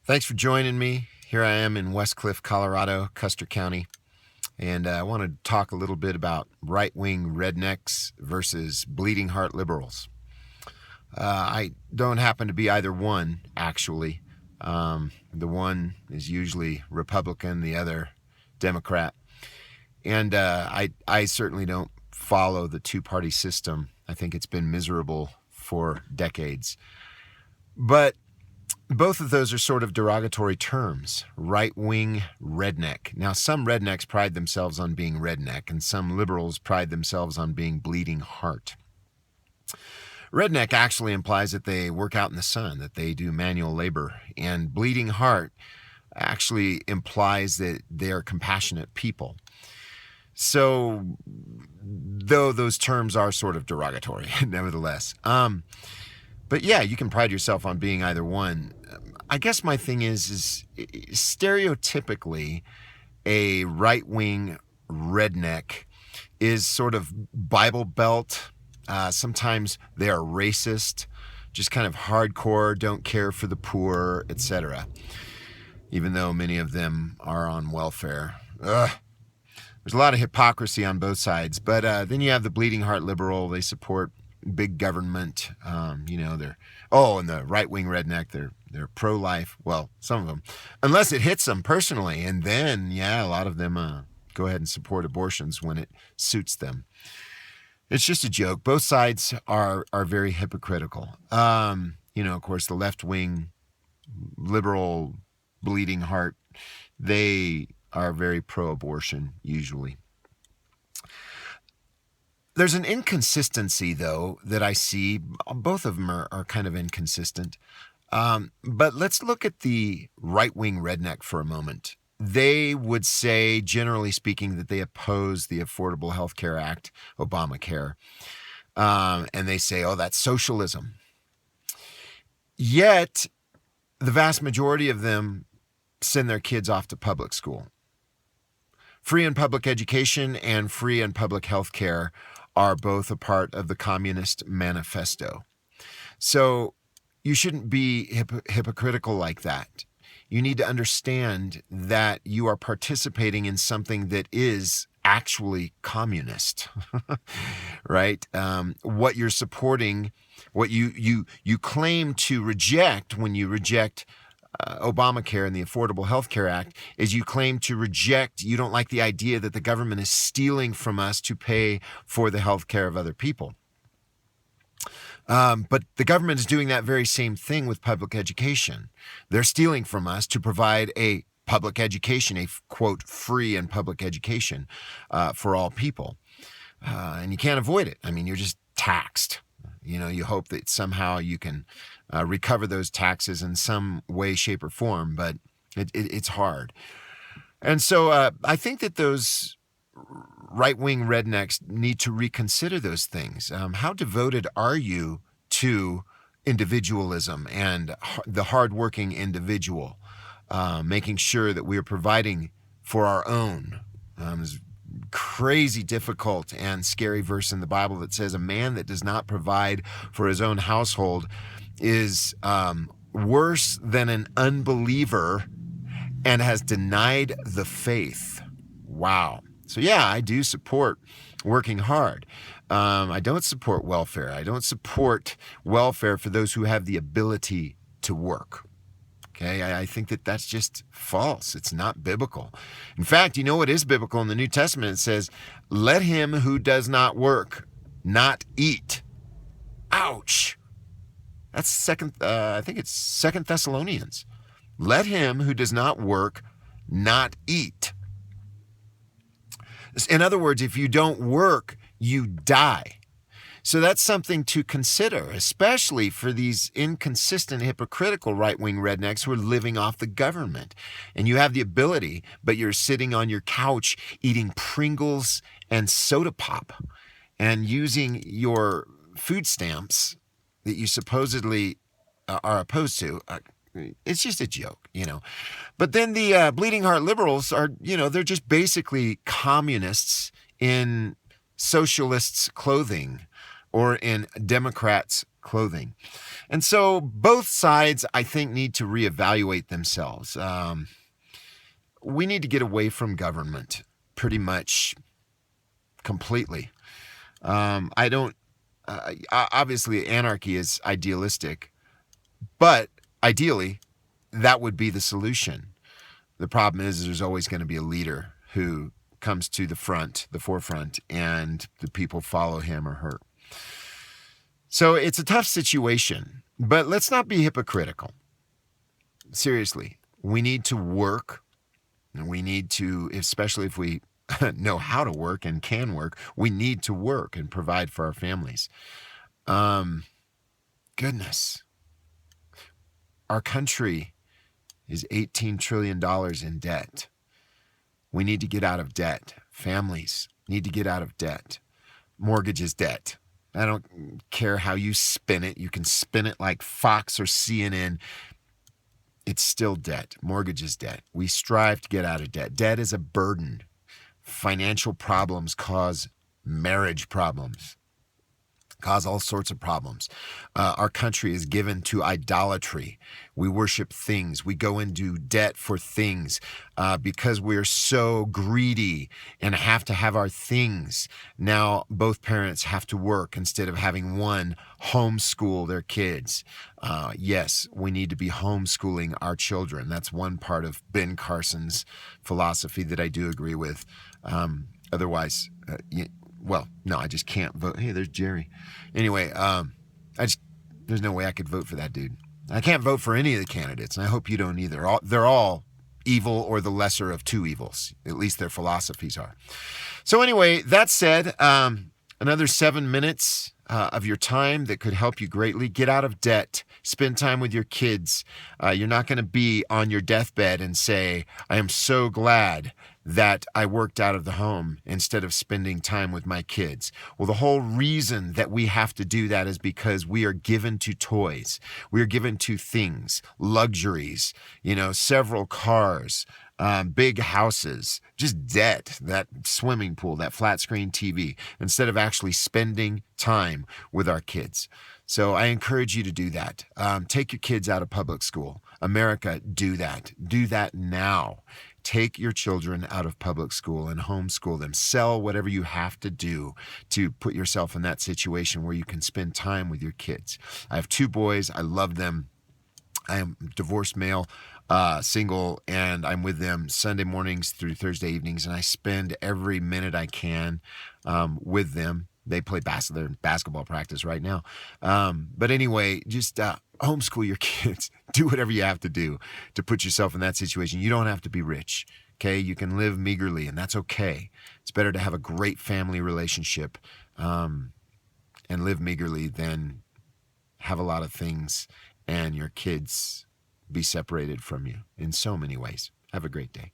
Thanks for joining me. Here I am in West Cliff, Colorado, Custer County, and I want to talk a little bit about right-wing rednecks versus bleeding heart liberals. I don't happen to be either one, actually. The one is usually Republican, the other Democrat. And I certainly don't follow the two-party system. I think it's been miserable for decades. But both of those are sort of derogatory terms. Right-wing redneck. Now, some rednecks pride themselves on being redneck, and some liberals pride themselves on being bleeding heart. Redneck actually implies that they work out in the sun, that they do manual labor. And bleeding heart actually implies that they are compassionate people. So, though those terms are sort of derogatory, nevertheless. But yeah, you can pride yourself on being either one. I guess my thing is stereotypically a right-wing redneck is sort of Bible Belt. Sometimes they are racist, just kind of hardcore, don't care for the poor, etc. Even though many of them are on welfare. There's a lot of hypocrisy on both sides. But then you have the bleeding heart liberal. They support big government. And the right-wing redneck, they're pro-life. Well, some of them, unless it hits them personally, and then a lot of them go ahead and support abortions when it suits them. It's just a joke. Both sides are very hypocritical. Of course, the left-wing liberal bleeding heart, they are very pro-abortion usually. There's an inconsistency, though, that I see. Both of them are kind of inconsistent. But let's look at the right-wing redneck for a moment. They would say, generally speaking, that they oppose the Affordable Health Care Act, Obamacare. And they say, oh, that's socialism. Yet, the vast majority of them send their kids off to public school. Free and public education and free and public health care are both a part of the Communist Manifesto. So you shouldn't be hypocritical like that. You need to understand that you are participating in something that is actually communist, right? What you're supporting, what you claim to reject when you reject Obamacare and the Affordable Health Care Act is you claim to reject, you don't like the idea that the government is stealing from us to pay for the health care of other people. But the government is doing that very same thing with public education. They're stealing from us to provide a public education, a quote, free and public education for all people. And you can't avoid it. I mean, you're just taxed. You hope that somehow you can recover those taxes in some way, shape, or form, but it's hard. And so I think that those right-wing rednecks need to reconsider those things. How devoted are you to individualism and the hardworking individual, making sure that we are providing for our own? There's crazy difficult and scary verse in the Bible that says a man that does not provide for his own household is worse than an unbeliever and has denied the faith. Wow. So I do support working hard. I don't support welfare. I don't support welfare for those who have the ability to work. Okay, I think that that's just false. It's not biblical. In fact, what is biblical in the New Testament? It says, let him who does not work not eat. Ouch. That's I think it's 2 Thessalonians. Let him who does not work not eat. In other words, if you don't work, you die. So that's something to consider, especially for these inconsistent, hypocritical right-wing rednecks who are living off the government. And you have the ability, but you're sitting on your couch eating Pringles and soda pop and using your food stamps that you supposedly are opposed to. It's just a joke, But then the bleeding heart liberals are, they're just basically communists in socialists' clothing or in Democrats' clothing. And so both sides, I think, need to reevaluate themselves. We need to get away from government pretty much completely. I don't, obviously, anarchy is idealistic, but ideally, that would be the solution. The problem is there's always going to be a leader who comes to the forefront, and the people follow him or her. So it's a tough situation, but let's not be hypocritical. Seriously, we need to work, and we need to, especially if we know how to work and can work, we need to work and provide for our families. Goodness. Our country is $18 trillion in debt. We need to get out of debt. Families need to get out of debt. Mortgage is debt. I don't care how you spin it. You can spin it like Fox or CNN. It's still debt. Mortgage is debt. We strive to get out of debt. Debt is a burden. Financial problems cause marriage problems, cause all sorts of problems. Our country is given to idolatry. We worship things. We go into debt for things because we're so greedy and have to have our things. Now, both parents have to work instead of having one homeschool their kids. Yes, we need to be homeschooling our children. That's one part of Ben Carson's philosophy that I do agree with. Otherwise, well, no, I just can't vote. Hey, there's Jerry. Anyway, there's no way I could vote for that dude. I can't vote for any of the candidates, and I hope you don't either. They're all evil or the lesser of two evils. At least their philosophies are. So anyway, that said, another 7 minutes of your time that could help you greatly. Get out of debt. Spend time with your kids. You're not going to be on your deathbed and say, I am so glad that I worked out of the home instead of spending time with my kids. Well, the whole reason that we have to do that is because we are given to toys. We are given to things, luxuries, several cars, big houses, just debt, that swimming pool, that flat screen TV, instead of actually spending time with our kids. So I encourage you to do that. Take your kids out of public school. America, do that. Do that now. Take your children out of public school and homeschool them. Sell whatever you have to do to put yourself in that situation where you can spend time with your kids. I have 2 boys. I love them. I am divorced male, single, and I'm with them Sunday mornings through Thursday evenings, and I spend every minute I can with them. They play they're in basketball practice right now. But anyway, just homeschool your kids. Do whatever you have to do to put yourself in that situation. You don't have to be rich, okay? You can live meagerly, and that's okay. It's better to have a great family relationship and live meagerly than have a lot of things and your kids be separated from you in so many ways. Have a great day.